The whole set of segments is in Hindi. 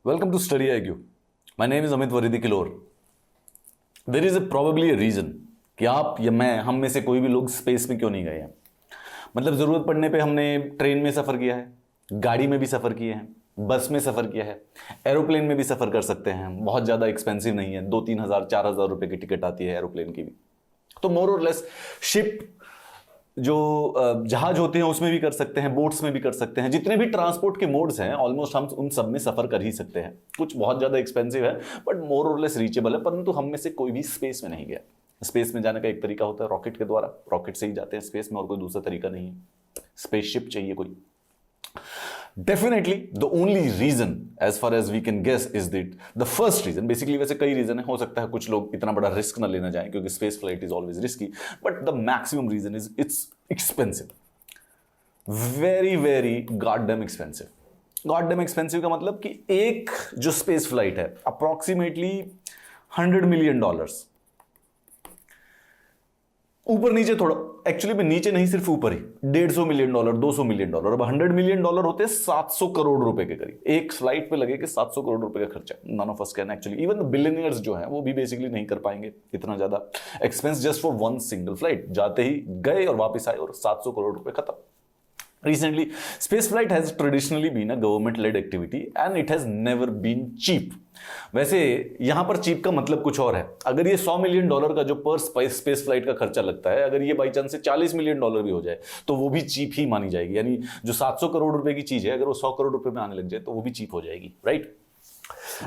Welcome to Study IQ. My name is Amit Varidi Kilor. There is probably a reason कि आप या मैं, हम में से कोई भी लोग स्पेस में क्यों नहीं गए हैं। मतलब ज़रूरत पड़ने पे हमने ट्रेन में सफ़र किया है, गाड़ी में भी सफ़र किए हैं, बस में सफ़र किया है, एरोप्लेन में भी सफ़र कर सकते हैं। बहुत ज़्यादा एक्सपेंसिव नहीं है, 2-3 हज़ार 4 हज़ार रुपये की टिकट आती है एरोप्लेन की भी। तो मोर और लेस शिप जो जहाज होते हैं उसमें भी कर सकते हैं, बोट्स में भी कर सकते हैं। जितने भी ट्रांसपोर्ट के मोड्स हैं ऑलमोस्ट हम उन सब में सफ़र कर ही सकते हैं। कुछ बहुत ज़्यादा एक्सपेंसिव है बट मोर और लेस रीचेबल है। परंतु हम में से कोई भी स्पेस में नहीं गया। स्पेस में जाने का एक तरीका होता है रॉकेट के द्वारा, रॉकेट से ही जाते हैं स्पेस में, और कोई दूसरा तरीका नहीं है। स्पेसशिप चाहिए कोई। Definitely, the only reason, as far as we can guess, is that the first reason. Basically, वैसे कई रीजन है, हो सकता है कुछ लोग इतना बड़ा रिस्क ना लेना चाहें क्योंकि space flight is always risky, but the maximum reason is it's expensive, very very goddamn expensive. Goddamn expensive का मतलब कि एक जो स्पेस फ्लाइट है अप्रोक्सीमेटली $100 मिलियन, ऊपर नीचे थोड़ा, एक्चुअली में नीचे नहीं सिर्फ ऊपर ही, $150 मिलियन, $200 मिलियन। अब $100 मिलियन होते हैं 700 करोड़ रुपए के करीब। एक फ्लाइट पे लगे कि 700 करोड़ रुपए का खर्चा। None of us can actually, even the billionaires जो हैं वो भी बेसिकली नहीं कर पाएंगे इतना ज्यादा expense just for one single flight. जाते ही गए और वापस आए और 700 करोड़ रुपए खत्म। Recently, space flight has traditionally been a government-led activity and it has never been cheap. वैसे यहां पर चीप का मतलब कुछ और है। अगर ये $100 मिलियन का जो पर स्पेस फ्लाइट का खर्चा लगता है, अगर ये बाई चांस से $40 मिलियन भी हो जाए तो वो भी चीप ही मानी जाएगी। यानी जो 700 करोड़ रुपए की चीज है, अगर वो 100 करोड़ रुपए में आने लग जाए तो वो भी चीप हो जाएगी, right?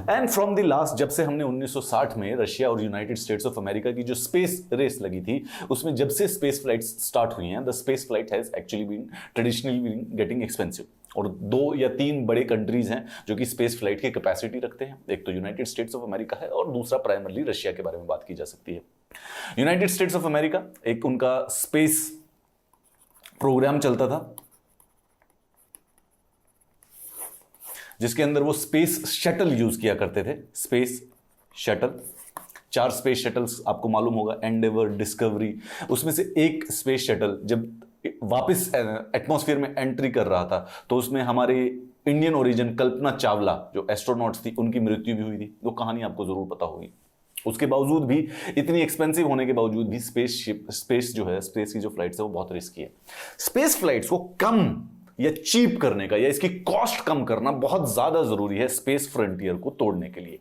And from the last, जब से हमने 1960 में रशिया और यूनाइटेड स्टेट्स ऑफ अमेरिका की जो स्पेस रेस लगी थी, उसमें जब से स्पेस फ्लाइट्स स्टार्ट हुई हैं, the space flight has actually been traditionally been getting expensive. और 2 या 3 बड़े कंट्रीज हैं जो कि स्पेस फ्लाइट की कैपेसिटी रखते हैं। एक तो यूनाइटेड स्टेट्स ऑफ अमेरिका है और दूसरा प्राइमरली रशिया के बारे में बात की जा सकती है। यूनाइटेड स्टेट्स ऑफ अमेरिका, एक उनका स्पेस प्रोग्राम चलता था जिसके अंदर वो स्पेस शटल यूज किया करते थे। स्पेस शटल, 4 स्पेस शटल्स आपको मालूम होगा, एंडेवर, डिस्कवरी। उसमें से एक स्पेस शटल जब वापस एटमॉस्फेयर में एंट्री कर रहा था तो उसमें हमारे इंडियन ओरिजिन कल्पना चावला जो एस्ट्रोनॉट्स थी, उनकी मृत्यु भी हुई थी। वो कहानी आपको जरूर पता होगी। उसके बावजूद भी, इतनी एक्सपेंसिव होने के बावजूद भी, स्पेस जो है, स्पेस की जो फ्लाइट्स है वो बहुत रिस्की है। स्पेस फ्लाइट्स को कम या चीप करने का, या इसकी कॉस्ट कम करना बहुत ज्यादा जरूरी है स्पेस फ्रंटियर को तोड़ने के लिए।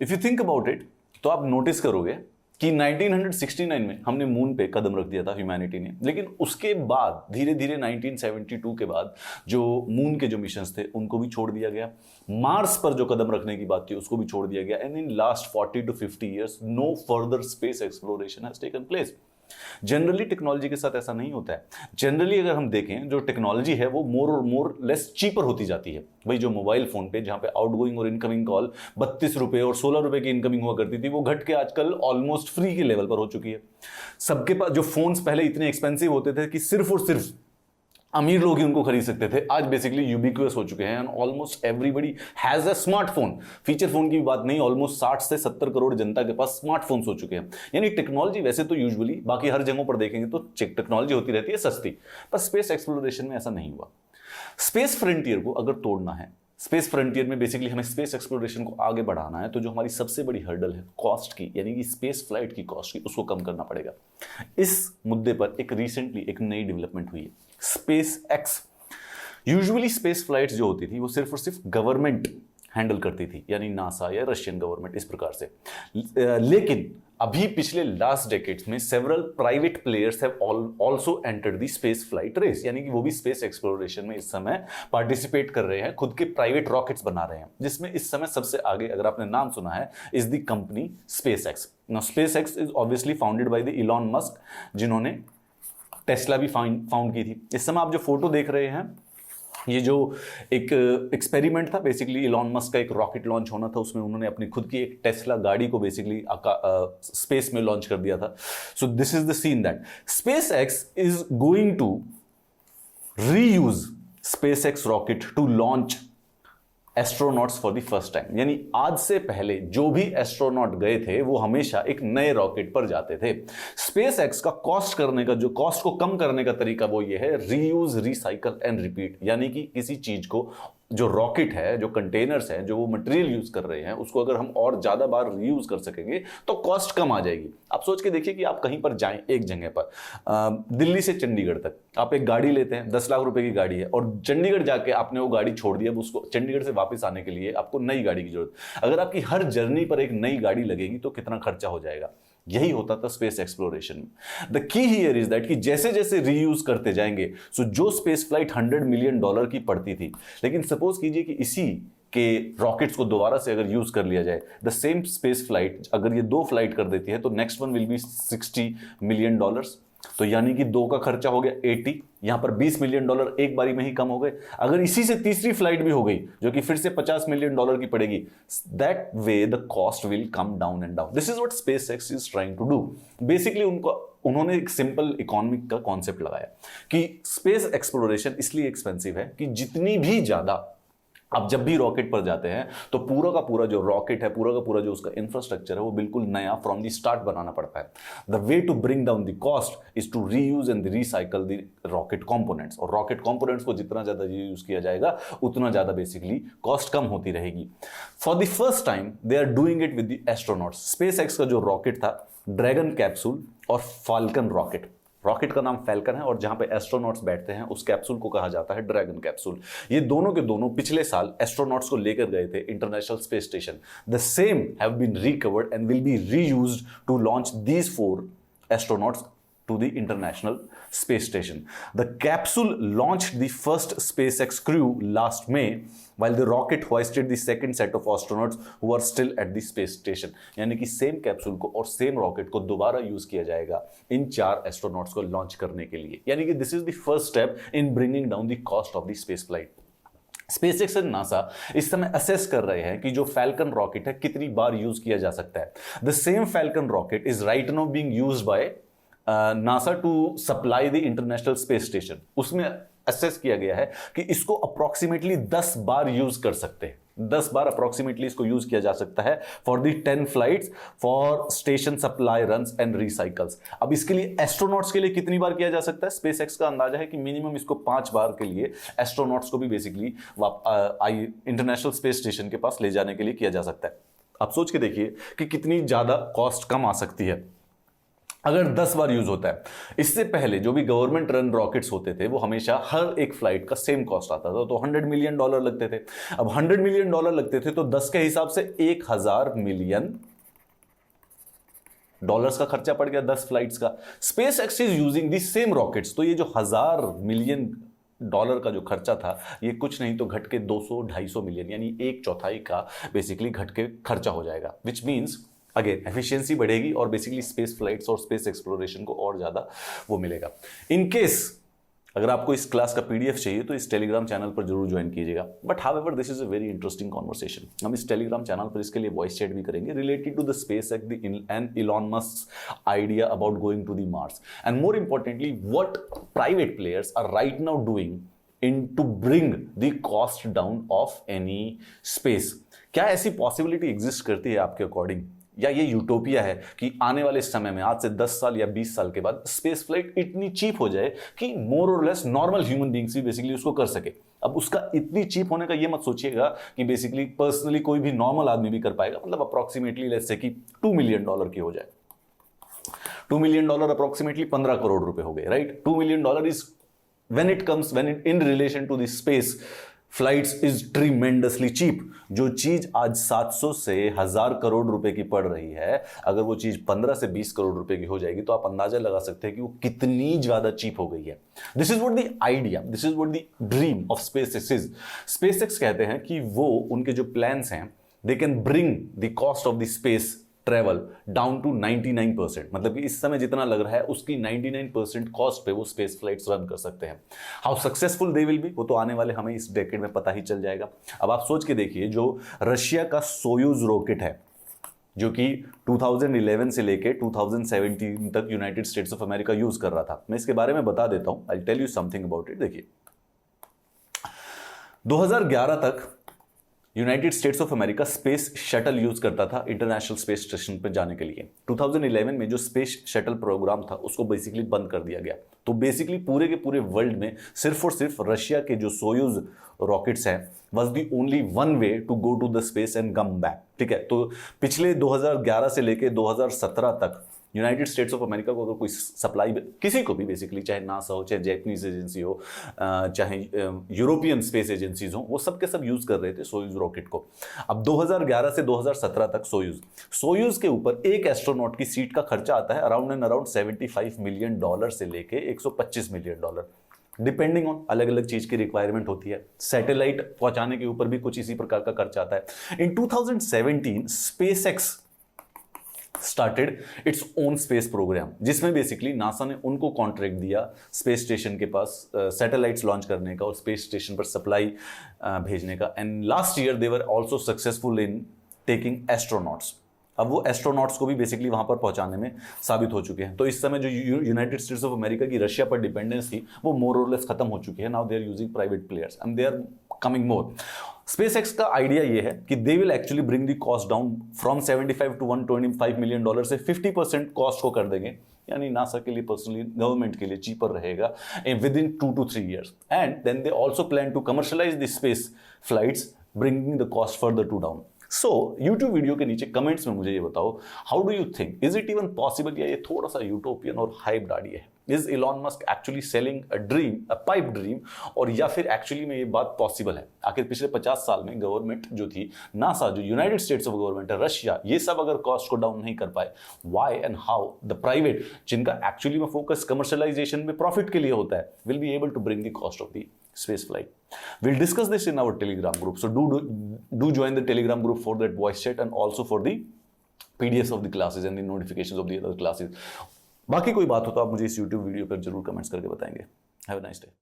If you think about it, तो आप नोटिस करोगे कि 1969 में हमने मून पे कदम रख दिया था ह्यूमैनिटी ने, लेकिन उसके बाद धीरे धीरे 1972 के बाद जो मून के जो मिशंस थे उनको भी छोड़ दिया गया। मार्स पर जो कदम रखने की बात थी उसको भी छोड़ दिया गया। And in last 40 to 50 years no further space exploration has taken place. Generally technology के साथ ऐसा नहीं होता है। जनरली अगर हम देखें, जो टेक्नोलॉजी है वो मोर और मोर लेस चीपर होती जाती है। भाई जो मोबाइल फोन पे, जहां पे आउटगोइंग और इनकमिंग कॉल 32 रुपए और 16 रुपए की इनकमिंग हुआ करती थी, वो घट के आजकल ऑलमोस्ट फ्री के लेवल पर हो चुकी है। सबके पास जो फोन्स पहले इतने एक्सपेंसिव होते थे कि सिर्फ और सिर्फ अमीर लोग ही उनको खरीद सकते थे, आज बेसिकली यूबिक्वियस हो चुके हैं and almost everybody has a smartphone. Feature phone की भी बात नहीं, ऑलमोस्ट 60 से 70 करोड़ जनता के पास स्मार्टफोन्स हो चुके हैं। यानी टेक्नोलॉजी वैसे तो यूजुअली बाकी हर जगहों पर देखेंगे तो टेक्नोलॉजी होती रहती है सस्ती, पर स्पेस एक्सप्लोरेशन में ऐसा नहीं हुआ। स्पेस फ्रंटियर को अगर तोड़ना है, स्पेस फ्रंटियर में बेसिकली हमें स्पेस एक्सप्लोरेशन को आगे बढ़ाना है, तो जो हमारी सबसे बड़ी हर्डल है कॉस्ट की, यानी कि स्पेस फ्लाइट की कॉस्ट की, उसको कम करना पड़ेगा। इस मुद्दे पर एक रिसेंटली एक नई डेवलपमेंट हुई है, space x. Usually space flights जो होती थी वो सिर्फ और सिर्फ गवर्नमेंट हैंडल करती थी, यानी नासा या रशियन गवर्नमेंट, इस प्रकार से। लेकिन अभी पिछले लास्ट डेकेड्स में several private players have also entered the space flight race, यानी कि वो भी स्पेस एक्सप्लोरेशन में इस समय पार्टिसिपेट कर रहे हैं, खुद के प्राइवेट रॉकेट्स बना रहे हैं। जिसमें इस समय सबसे आगे, अगर आपने नाम सुना है, is the company space x. Now space x is obviously founded by the Elon Musk, जिन्होंने टेस्ला भी फाउंड की थी। इस समय आप जो फोटो देख रहे हैं, ये जो एक एक्सपेरिमेंट था, बेसिकली इलॉन मस्क का एक रॉकेट लॉन्च होना था, उसमें उन्होंने अपनी खुद की एक टेस्ला गाड़ी को बेसिकली स्पेस में लॉन्च कर दिया था। So this is the scene that SpaceX is going to reuse SpaceX rocket to launch astronauts for the first time. यानी आज से पहले जो भी एस्ट्रोनॉट गए थे वो हमेशा एक नए रॉकेट पर जाते थे। स्पेस एक्स का कॉस्ट को कम करने का तरीका वो ये है, रीयूज, रिसाइकल एंड रिपीट। यानी कि किसी चीज को जो रॉकेट है, जो कंटेनर्स हैं, जो वो मटेरियल यूज कर रहे हैं, उसको अगर हम और ज्यादा बार रीयूज कर सकेंगे तो कॉस्ट कम आ जाएगी। आप सोच के देखिए कि आप कहीं पर जाएं एक जगह पर, दिल्ली से चंडीगढ़ तक आप एक गाड़ी लेते हैं, 10 लाख रुपए की गाड़ी है, और चंडीगढ़ जाके आपने वो गाड़ी छोड़ दी। अब उसको चंडीगढ़ से वापस आने के लिए आपको नई गाड़ी की जरूरत। अगर आपकी हर जर्नी पर एक नई गाड़ी लगेगी तो कितना खर्चा हो जाएगा। यही होता था स्पेस एक्सप्लोरेशन में। The key here is that कि जैसे जैसे रीयूज करते जाएंगे, सो जो स्पेस फ्लाइट $100 मिलियन की पड़ती थी, लेकिन सपोज कीजिए कि इसी के रॉकेट्स को दोबारा से अगर यूज कर लिया जाए, द सेम स्पेस फ्लाइट अगर ये 2 फ्लाइट कर देती है तो next one will be $60 million. तो यानी कि 2 का खर्चा हो गया 80, यहां पर $20 मिलियन एक बारी में ही कम हो गए। अगर इसी से तीसरी फ्लाइट भी हो गई जो कि फिर से $50 मिलियन की पड़ेगी, that way the cost will come down and down. This is what SpaceX is trying to do. Basically उन्होंने एक सिंपल इकोनॉमिक का कॉन्सेप्ट लगाया कि स्पेस एक्सप्लोरेशन इसलिए एक्सपेंसिव है कि जितनी भी ज्यादा आप जब भी रॉकेट पर जाते हैं तो पूरा का पूरा जो रॉकेट है, पूरा का पूरा जो उसका इंफ्रास्ट्रक्चर है, वो बिल्कुल नया फ्रॉम द स्टार्ट बनाना पड़ता है। The way to bring down the cost is to reuse and recycle the rocket components. और रॉकेट कंपोनेंट्स को जितना ज्यादा यूज किया जाएगा उतना ज्यादा बेसिकली कॉस्ट कम होती रहेगी। For the first time they are doing it with the astronauts. SpaceX का जो रॉकेट था, ड्रैगन कैप्सूल और फाल्कन रॉकेट, रॉकेट का नाम फैल्कन है और जहां पे एस्ट्रोनॉट्स बैठते हैं उस कैप्सूल को कहा जाता है ड्रैगन कैप्सूल। ये दोनों के दोनों पिछले साल एस्ट्रोनॉट्स को लेकर गए थे International Space Station. The same have been recovered and will be reused to launch these 4 astronauts to the International Space Station. The capsule launched the first SpaceX crew last May, while the rocket hoisted the second set of astronauts who are still at the space station. यानी कि सेम कैप्सूल को और सेम रॉकेट को दोबारा यूज किया जाएगा इन 4 एस्ट्रोनॉट्स को लॉन्च करने के लिए। यानी कि this is the first step in bringing down the cost of the space flight. SpaceX and NASA इस समय असेस कर रहे हैं कि जो फैल्कन रॉकेट है कितनी बार यूज किया जा सकता है। The same Falcon rocket is right now being used by NASA to supply the International Space Station. उसमें असेस किया गया है कि इसको अप्रोक्सीमेटली 10 बार यूज कर सकते हैं। 10 बार अप्रोक्सीमेटली इसको यूज किया जा सकता है for the 10 flights for station supply runs and recycles. अब इसके लिए एस्ट्रोनॉट्स के लिए कितनी बार किया जा सकता है? स्पेस एक्स का अंदाजा है कि मिनिमम इसको 5 बार के लिए एस्ट्रोनॉट्स को भी बेसिकली इंटरनेशनल स्पेस स्टेशन के पास ले जाने के लिए किया जा सकता है। आप सोच के देखिए कि कितनी ज्यादा कॉस्ट कम आ सकती है अगर 10 बार यूज होता है। इससे पहले जो भी गवर्नमेंट रन रॉकेट्स होते थे वो हमेशा हर एक फ्लाइट का सेम कॉस्ट आता था, तो $100 मिलियन लगते थे। अब $100 मिलियन लगते थे तो 10 के हिसाब से $1000 मिलियन का खर्चा पड़ गया 10 फ्लाइट्स का। Space x is using the same rockets, तो ये जो $1000 मिलियन का जो खर्चा था ये कुछ नहीं तो घट के 200-250 मिलियन यानी 1/4 का बेसिकली घट के खर्चा हो जाएगा। विच मीन्स अगेन एफिशिएंसी बढ़ेगी और बेसिकली स्पेस फ्लाइट्स और स्पेस एक्सप्लोरेशन को और ज्यादा वो मिलेगा। इन केस अगर आपको इस क्लास का पीडीएफ चाहिए तो इस टेलीग्राम चैनल पर जरूर ज्वाइन कीजिएगा। But however this is a very interesting conversation. हम इस टेलीग्राम चैनल पर इसके लिए वॉइस चैट भी करेंगे related to the space and Elon Musk idea about going to the Mars and more importantly what private players are right now doing in to bring the cost down of any space. क्या ऐसी पॉसिबिलिटी एग्जिस्ट करती है आपके अकॉर्डिंग, या ये यूटोपिया है कि आने वाले समय में आज से 10 साल या 20 साल के बाद स्पेस फ्लाइट इतनी चीप हो जाए कि मोर और लेस नॉर्मल ह्यूमन बीइंग्स भी बेसिकली उसको कर सके। अब उसका इतनी चीप होने का ये मत सोचिएगा कि बेसिकली पर्सनली कोई भी नॉर्मल आदमी भी कर पाएगा। मतलब अप्रोक्सीमेटली लेट्स से कि $2 मिलियन की हो जाए। $2 मिलियन अप्रोक्सीमेटली 15 करोड़ रुपए हो गए, right. $2 million is when in relation to the space flights is tremendously cheap. जो चीज आज 700 से 1000 करोड़ रुपए की पड़ रही है, अगर वो चीज 15 से 20 करोड़ रुपए की हो जाएगी तो आप अंदाजा लगा सकते हैं कि वो कितनी ज्यादा चीप हो गई है। This is what the idea, this is what the dream of SpaceX is. SpaceX कहते हैं कि वो उनके जो प्लान्स हैं they can bring the cost of the space travel down to 99%। मतलब कि इस समय जितना लग रहा है उसकी 99% कॉस्ट पे वो स्पेस फ्लाइट्स रन कर सकते हैं। How successful they will be वो तो आने वाले हमें इस डेकेड में पता ही चल जाएगा। अब आप सोच के देखिए, जो रशिया का सोयूज रॉकेट है जो कि 2011 से लेके 2017 तक United States of America use कर रहा था, मैं इसके बारे में बता देता हूं। I tell you something about it. देखिए 2011 तक United States of America space shuttle use करता था इंटरनेशनल स्पेस स्टेशन पर जाने के लिए। 2011 में जो स्पेस शटल प्रोग्राम था उसको बेसिकली बंद कर दिया गया। तो बेसिकली पूरे के पूरे वर्ल्ड में सिर्फ और सिर्फ रशिया के जो सोयूज रॉकेट्स हैं was the only one way to go to the space and come back. ठीक है, तो पिछले 2011 से लेके 2017 तक यूनाइटेड स्टेट्स ऑफ अमेरिका को अगर कोई सप्लाई किसी को भी बेसिकली, चाहे नासा हो, चाहे जैपनीज एजेंसी हो, चाहे यूरोपियन स्पेस एजेंसीज हो, वो सब के सब यूज कर रहे थे सोयूज रॉकेट को। अब 2011 से 2017 तक सोयूज के ऊपर एक एस्ट्रोनॉट की सीट का खर्चा आता है अराउंड $75 मिलियन से लेके $125 मिलियन, डिपेंडिंग ऑन अलग अलग चीज की रिक्वायरमेंट होती है। सैटेलाइट पहुंचाने के ऊपर भी कुछ इसी प्रकार का खर्चा आता है। In 2017 SpaceX started its own space program, जिसमें बेसिकली नासा ने उनको कॉन्ट्रैक्ट दिया स्पेस स्टेशन के पास सैटेलाइट्स लॉन्च करने का और स्पेस स्टेशन पर सप्लाई भेजने का। And last year they were also successful in taking astronauts. अब वो एस्ट्रोनॉट्स को भी बेसिकली वहां पर पहुंचाने में साबित हो चुके हैं। तो इस समय जो यूनाइटेड स्टेट्स ऑफ अमेरिका की रशिया पर डिपेंडेंस थी वो मोर और लेस खत्म हो चुकी है। Now they are using private players and they are coming more. SpaceX का आइडिया ये है कि they will actually bring the cost down from 75 to $125 million से 50% कॉस्ट को कर देंगे, यानी नासा के लिए पर्सनली, गवर्नमेंट के लिए चीपर रहेगा within 2 to 3 years। And then they also plan to commercialize the space flights, bringing the cost further to down. So YouTube video के नीचे कमेंट्स में मुझे ये बताओ, how do you think, is it even possible, या ये थोड़ा सा यूटोपियन और हाइप्ड आइडिया है? Is Elon Musk actually selling a dream, a pipe dream, और या फिर एक्चुअली में ये बात पॉसिबल है? आखिर पिछले 50 साल में गवर्नमेंट जो थी, नासा जो यूनाइटेड स्टेट्स ऑफ गवर्नमेंट है, रशिया, ये सब अगर कॉस्ट को डाउन नहीं कर पाए, why and how the private, जिनका एक्चुअली में फोकस कमर्शलाइजेशन में प्रॉफिट के लिए होता है, will be able to bring the cost of the space flight? We'll discuss this in our Telegram group. So do join the Telegram group for that voice chat and also for the PDFs of the classes and the notifications of the other classes. बाकी कोई बात हो तो आप मुझे इस YouTube वीडियो पर जरूर कमेंट्स करके बताएंगे। Have a nice day.